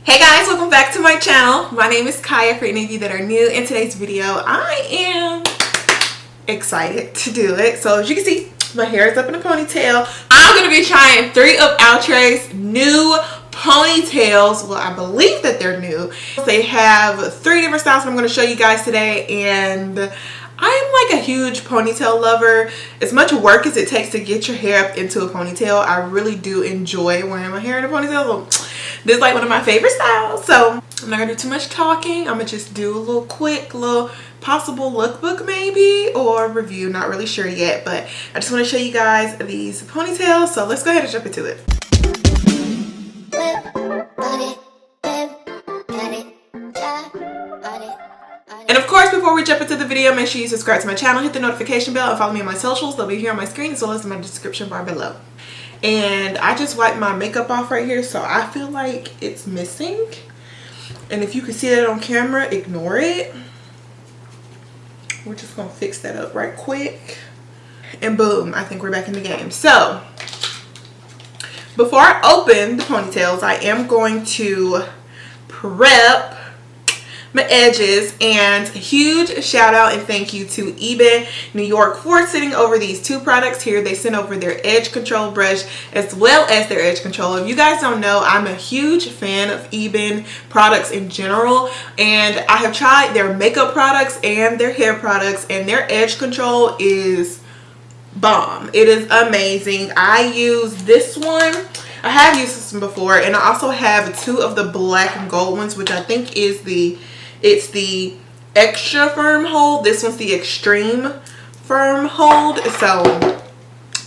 Hey guys, welcome back to my channel. My name is Kaya. For any of you that are new, in today's video I am excited to do it. So as you can see, my hair is up in a ponytail. I'm going to be trying 3 of Outre's new ponytails. Well, I believe that they're new. They have 3 different styles that I'm going to show you guys today, and I'm like a huge ponytail lover. As much work as it takes to get your hair up into a ponytail, I really do enjoy wearing my hair in a ponytail. So this is like one of my favorite styles. So I'm not gonna do too much talking. I'm gonna just do a little quick little possible lookbook maybe, or review, not really sure yet, but I just want to show you guys these ponytails. So let's go ahead and jump into it. And of course, before we jump into the video, make sure you subscribe to my channel, hit the notification bell, and follow me on my socials. They'll be here on my screen as well as in my description bar below. And I just wiped my makeup off right here, so I feel like it's missing. And if you can see that on camera, ignore it. We're just gonna fix that up right quick. And boom, I think we're back in the game. So before I open the ponytails, I am going to prep my edges, and a huge shout out and thank you to Eben New York for sending over these 2 products here. They sent over their edge control brush as well as their edge control. If you guys don't know, I'm a huge fan of Eben products in general, and I have tried their makeup products and their hair products, and their edge control is bomb. It is amazing. I use this one. I have used this one before, and I also have 2 of the black and gold ones, which I think is the extra firm hold. This one's the extreme firm hold. So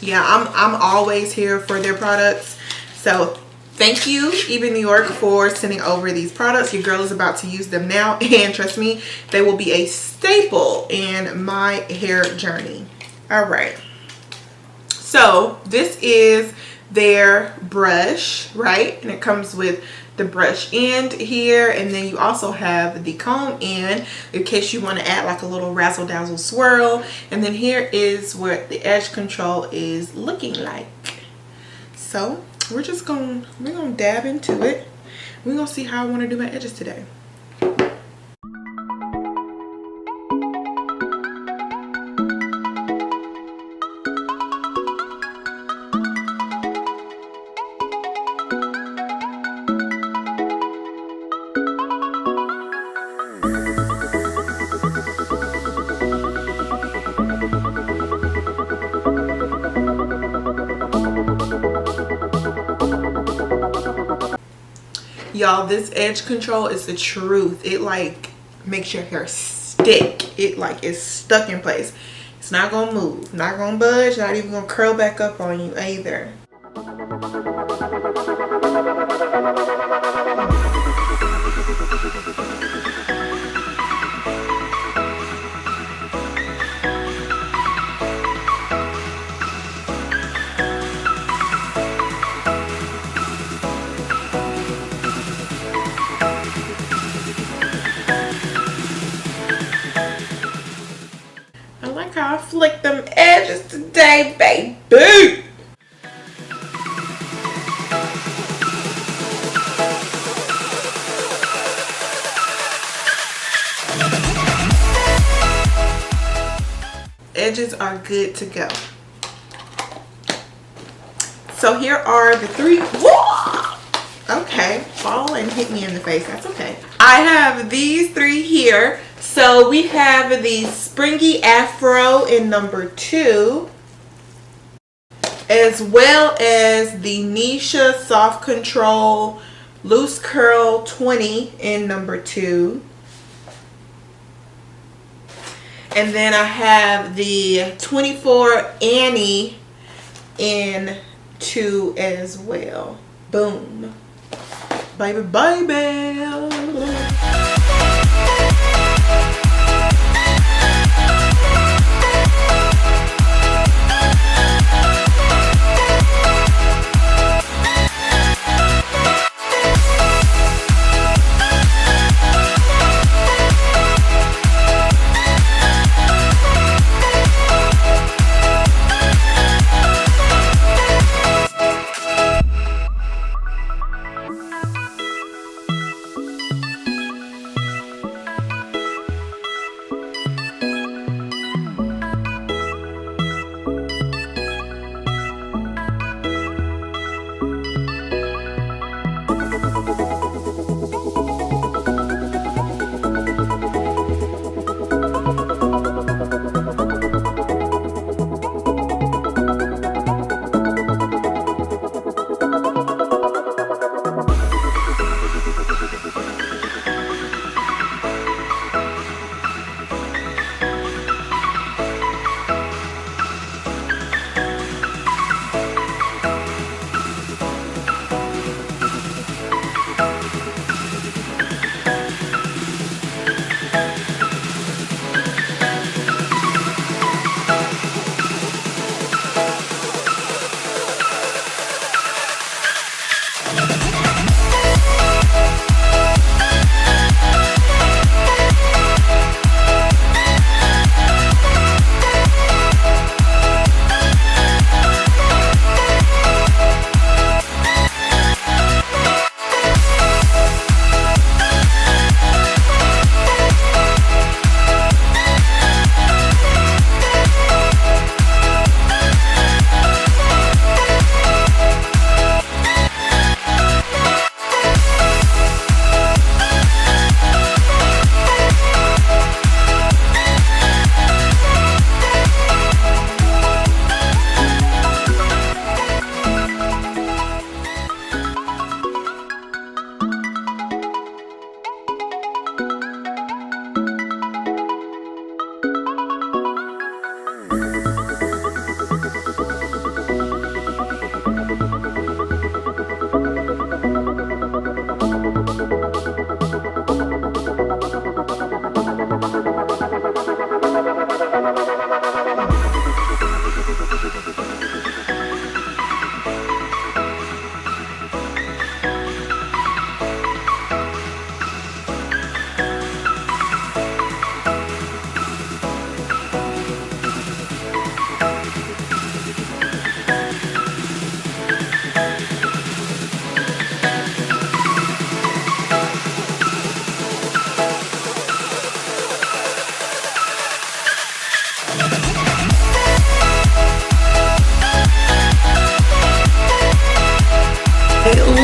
yeah, I'm always here for their products. So thank you, Eben New York, for sending over these products. Your girl is about to use them now, and trust me, they will be a staple in my hair journey. All right, so this is their brush, right? And it comes with the brush end here, and then you also have the comb end in case you want to add like a little razzle dazzle swirl. And then here is what the edge control is looking like. So we're gonna dab into it. We're gonna see how I want to do my edges today. Y'all, this edge control is the truth. It like makes your hair stick. It like is stuck in place. It's not gonna move, not gonna budge, not even gonna curl back up on you either. How I flick them edges today, baby. Edges are good to go. So here are the 3. Whoa! Okay, fall and hit me in the face. That's okay. I have these 3 here. So we have the Springy Afro in number 2, as well as the Nisha Soft Control Loose Curl 20 in number 2. And then I have the 24 Annie in 2 as well. Boom. Baby, baby.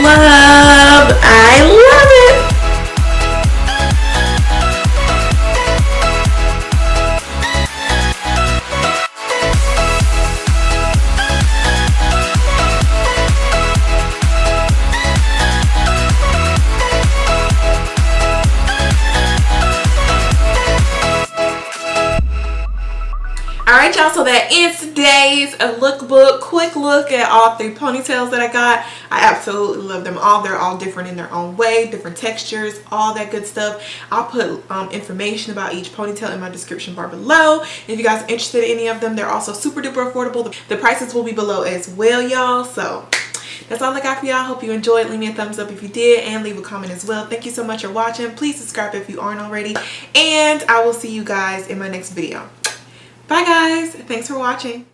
love. I love it. Alright y'all, so that ends today's lookbook. Quick look at all 3 ponytails that I got. I absolutely love them all. They're all different in their own way, different textures, all that good stuff. I'll put information about each ponytail in my description bar below. If you guys are interested in any of them, they're also super duper affordable. The prices will be below as well, y'all. So that's all I got for y'all. Hope you enjoyed. Leave me a thumbs up if you did, and leave a comment as well. Thank you so much for watching. Please subscribe if you aren't already, and I will see you guys in my next video. Bye guys, thanks for watching.